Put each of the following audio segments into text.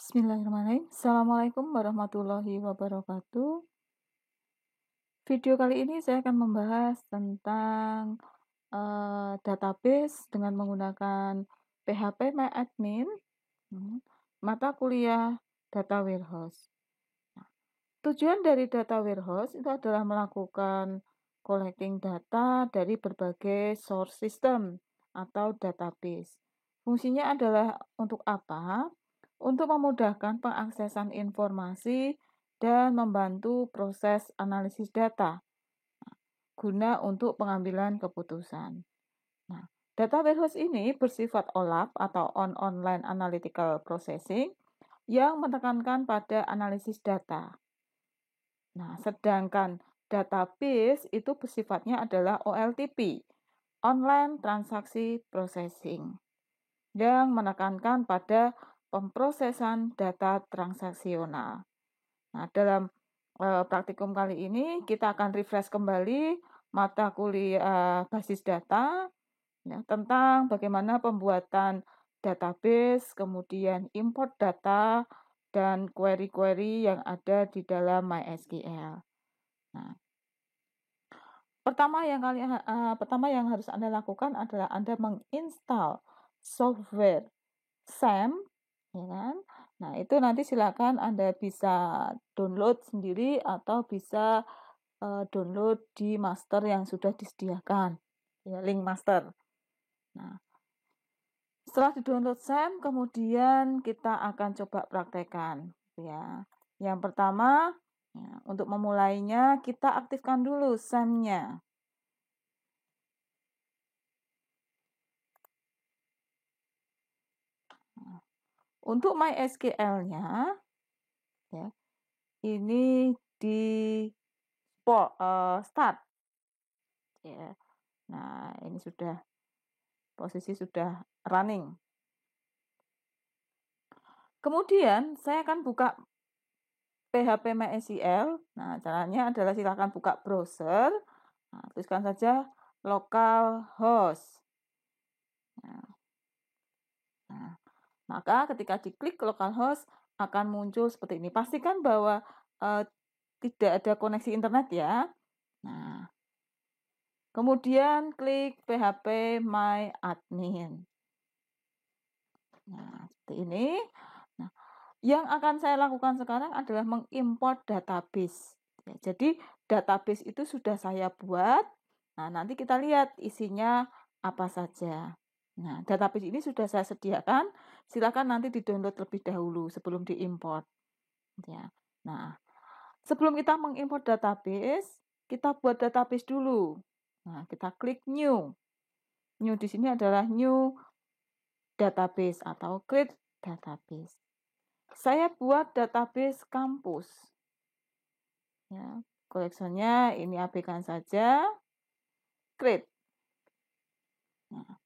Bismillahirrahmanirrahim. Assalamualaikum warahmatullahi wabarakatuh. Video kali ini saya akan membahas tentang database dengan menggunakan PHP MyAdmin, hmm, mata kuliah Data Warehouse. Nah, tujuan dari Data Warehouse itu adalah melakukan collecting data dari berbagai source system atau database. Fungsinya adalah untuk apa? Untuk memudahkan pengaksesan informasi dan membantu proses analisis data guna untuk pengambilan keputusan. Nah, data warehouse ini bersifat OLAP atau online analytical processing yang menekankan pada analisis data. Nah, sedangkan database itu bersifatnya adalah OLTP, online transaksi processing, yang menekankan pada pemrosesan data transaksional. Nah, dalam praktikum kali ini kita akan refresh kembali mata kuliah basis data ya, tentang bagaimana pembuatan database, kemudian import data, dan query-query yang ada di dalam MySQL. Nah, pertama yang harus Anda lakukan adalah Anda menginstal software SAM, ya kan? Nah, itu nanti silakan Anda bisa download sendiri atau bisa download di master yang sudah disediakan, ya, link master. Nah, setelah di-download SAM, kemudian kita akan coba praktekkan, ya. Yang pertama, ya, untuk memulainya kita aktifkan dulu SAM-nya. Nah, untuk MySQL-nya, ya, ini di start, ya. Nah, ini posisi sudah running. Kemudian saya akan buka PHP MySQL. Nah, caranya adalah silakan buka browser. Nah, tuliskan saja localhost. Nah, maka ketika diklik localhost akan muncul seperti ini. Pastikan bahwa tidak ada koneksi internet ya. Nah, kemudian klik PHP MyAdmin. Nah, seperti ini. Nah, yang akan saya lakukan sekarang adalah mengimport database. Ya, jadi database itu sudah saya buat. Nah, nanti kita lihat isinya apa saja. Nah, database ini sudah saya sediakan. Silakan nanti di-download lebih dahulu sebelum diimport. Ya. Nah, sebelum kita mengimport database, kita buat database dulu. Nah, kita klik new. New di sini adalah new database atau create database. Saya buat database kampus. Ya, collectionnya ini abaikan saja. Create. Nah,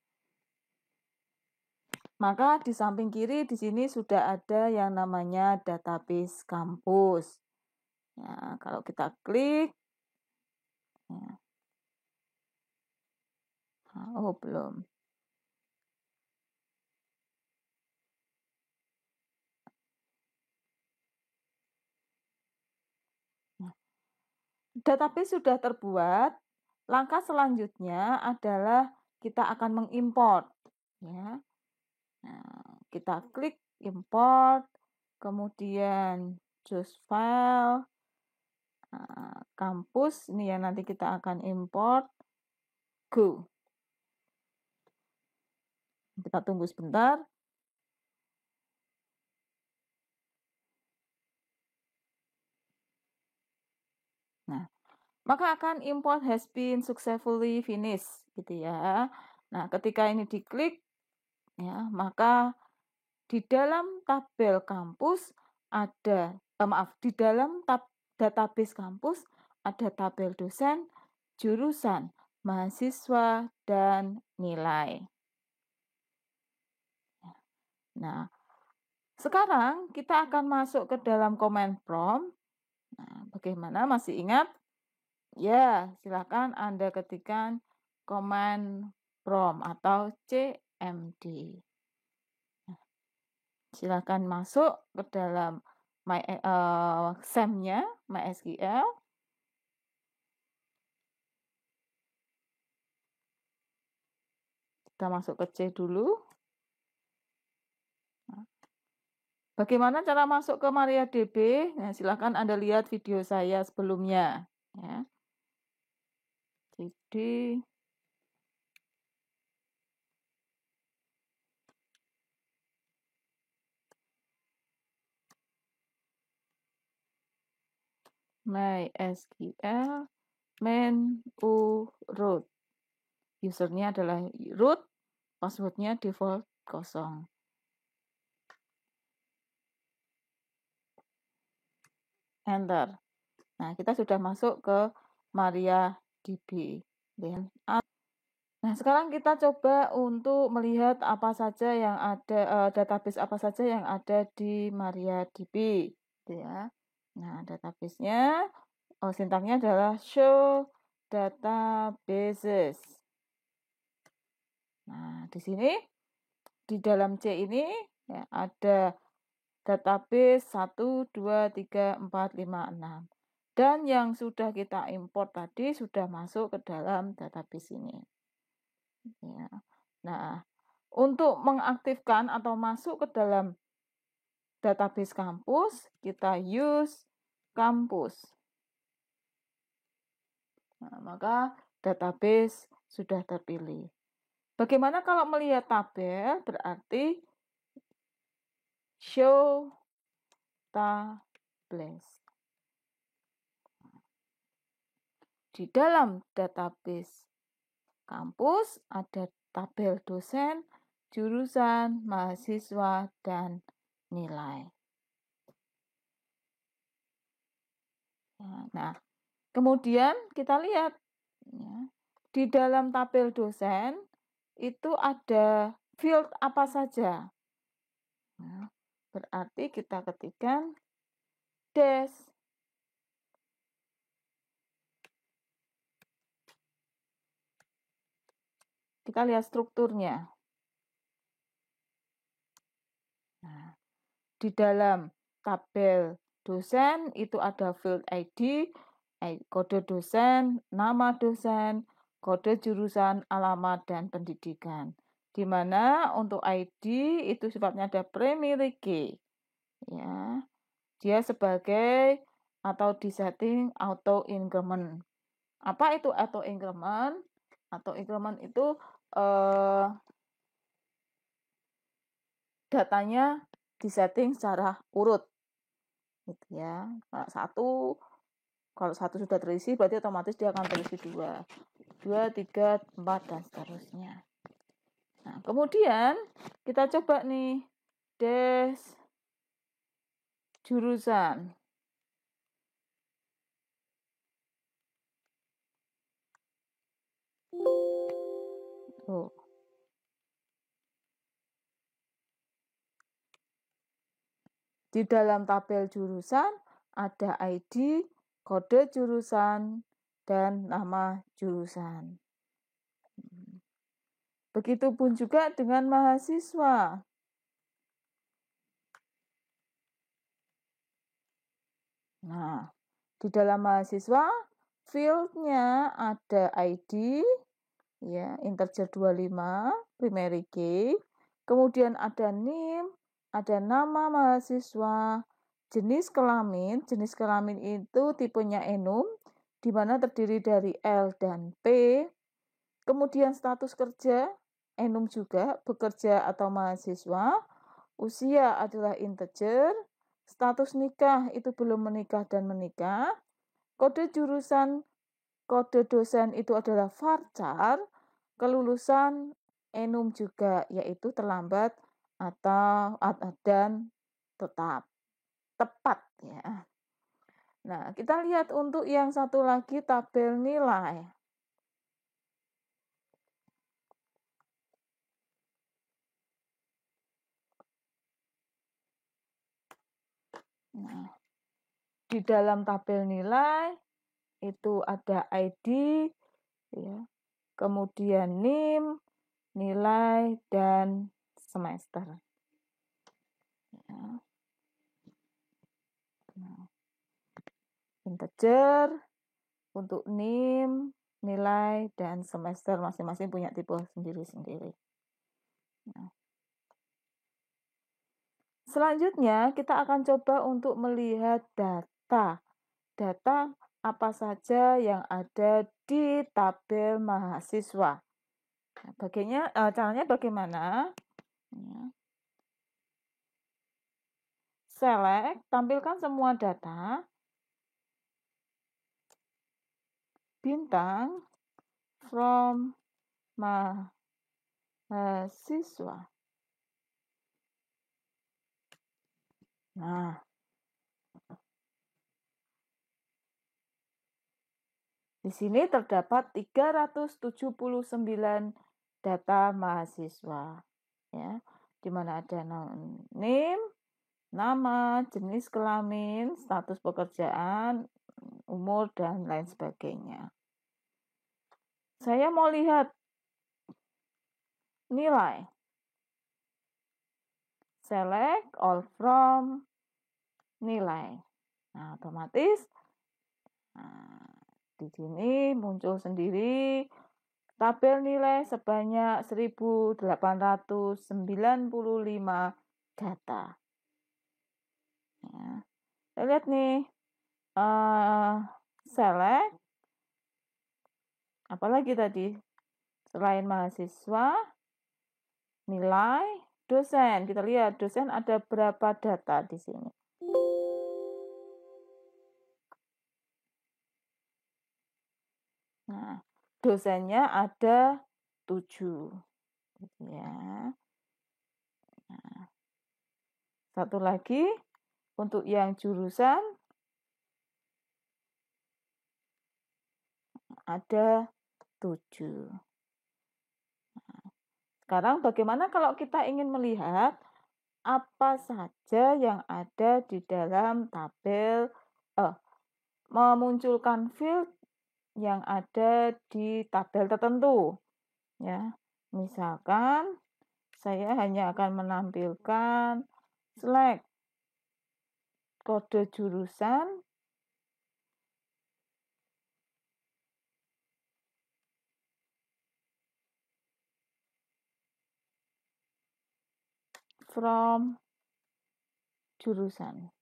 maka di samping kiri di sini sudah ada yang namanya database kampus. Ya, kalau kita klik, ya. Oh belum. Nah, database sudah terbuat. Langkah selanjutnya adalah kita akan mengimport. Ya. Nah, kita klik import, kemudian choose file, kampus, ini yang nanti kita akan import, go. Kita tunggu sebentar. Nah, maka akan import has been successfully finished, gitu ya. Nah, ketika ini diklik, ya, maka di dalam tabel kampus ada, di dalam database kampus ada tabel dosen, jurusan, mahasiswa, dan nilai. Nah, sekarang kita akan masuk ke dalam command prompt. Nah, bagaimana? Masih ingat? Ya, silakan Anda ketikkan command prompt atau CMD. Silakan masuk ke dalam SAM-nya, MySQL. Kita masuk ke C dulu. Bagaimana cara masuk ke MariaDB? Nah, silakan Anda lihat video saya sebelumnya. Ya. Jadi, MySQL main root. Usernya adalah root, passwordnya default 0. Enter. Nah, kita sudah masuk ke MariaDB. Nah, sekarang kita coba untuk melihat apa saja yang ada, database apa saja yang ada di MariaDB, gitu ya. Nah, database-nya, sintaknya adalah show databases. Nah, di sini, di dalam C ini, ya, ada database 1, 2, 3, 4, 5, 6. Dan yang sudah kita import tadi sudah masuk ke dalam database ini. Ya. Nah, untuk mengaktifkan atau masuk ke dalam database kampus, kita use kampus. Nah, maka database sudah terpilih. Bagaimana kalau melihat tabel? Berarti show tables. Di dalam database kampus ada tabel dosen, jurusan, mahasiswa, dan nilai. Nah, kemudian kita lihat ya, di dalam tabel dosen itu ada field apa saja. Nah, berarti kita ketikkan des. Kita lihat strukturnya. Nah, di dalam tabel dosen itu ada field ID, kode dosen, nama dosen, kode jurusan, alamat, dan pendidikan. Di mana untuk ID itu sifatnya ada primary key. Ya, dia sebagai atau disetting auto increment. Apa itu auto increment? Auto increment itu datanya disetting secara urut, gitu ya. Kalau satu sudah terisi, berarti otomatis dia akan terisi 2, 3, 4, dan seterusnya. Nah, kemudian kita coba nih, des jurusan. Oh. Di dalam tabel jurusan ada ID, kode jurusan, dan nama jurusan. Begitupun juga dengan mahasiswa. Nah, di dalam mahasiswa, field-nya ada ID, ya, integer 25, primary key, kemudian ada NIM, ada nama mahasiswa, jenis kelamin itu tipenya enum, di mana terdiri dari L dan P, kemudian status kerja, enum juga, bekerja atau mahasiswa, usia adalah integer, status nikah itu belum menikah dan menikah, kode jurusan, kode dosen itu adalah varchar, kelulusan enum juga, yaitu terlambat atau dan tepat ya. Nah, kita lihat untuk yang satu lagi tabel nilai. Nah, di dalam tabel nilai itu ada ID, ya, kemudian NIM, nilai, dan semester. integer, untuk NIM, nilai, dan semester masing-masing punya tipe sendiri-sendiri. Nah, selanjutnya kita akan coba untuk melihat data. Data apa saja yang ada di tabel mahasiswa. Nah, caranya bagaimana? Ya. Select, tampilkan semua data. Bintang from mahasiswa. Nah, di sini terdapat 379 data mahasiswa, ya, di mana ada NIM, nama, jenis kelamin, status pekerjaan, umur, dan lain sebagainya. Saya mau lihat nilai. Select all from nilai. Nah, otomatis di sini muncul sendiri tabel nilai sebanyak 1895 data. Ya. Kita lihat nih, select, apalagi tadi, selain mahasiswa, nilai, dosen. Kita lihat dosen ada berapa data di sini. Nah, dosennya ada 7. Ya. Nah, satu lagi untuk yang jurusan ada 7. Nah, sekarang bagaimana kalau kita ingin melihat apa saja yang ada di dalam tabel, memunculkan field yang ada di tabel tertentu. Ya, misalkan saya hanya akan menampilkan select kode jurusan from jurusan.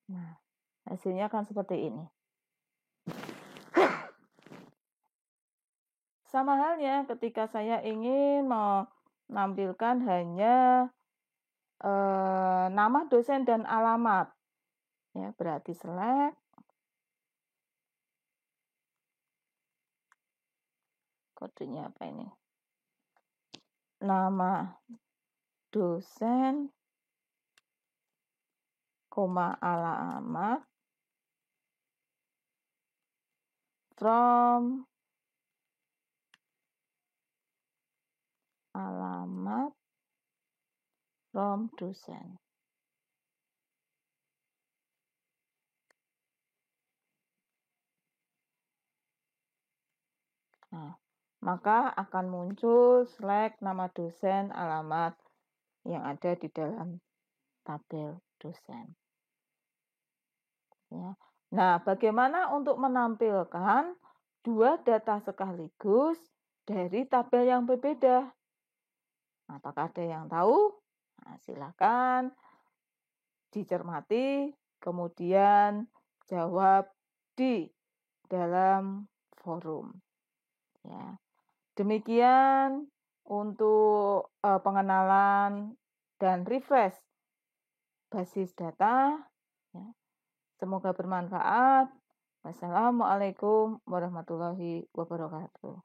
Nah, hasilnya akan seperti ini. Sama halnya ketika saya ingin menampilkan hanya nama dosen dan alamat. Ya, berarti select kodenya apa ini? Nama dosen, alamat, from alamat, from dosen. Nah, maka akan muncul select nama dosen, alamat yang ada di dalam tabel dosen. Ya. Nah, bagaimana untuk menampilkan dua data sekaligus dari tabel yang berbeda? Apakah ada yang tahu? Nah, silakan dicermati, kemudian jawab di dalam forum. Ya. Demikian untuk pengenalan dan refresh basis data. Ya. Semoga bermanfaat. Wassalamualaikum warahmatullahi wabarakatuh.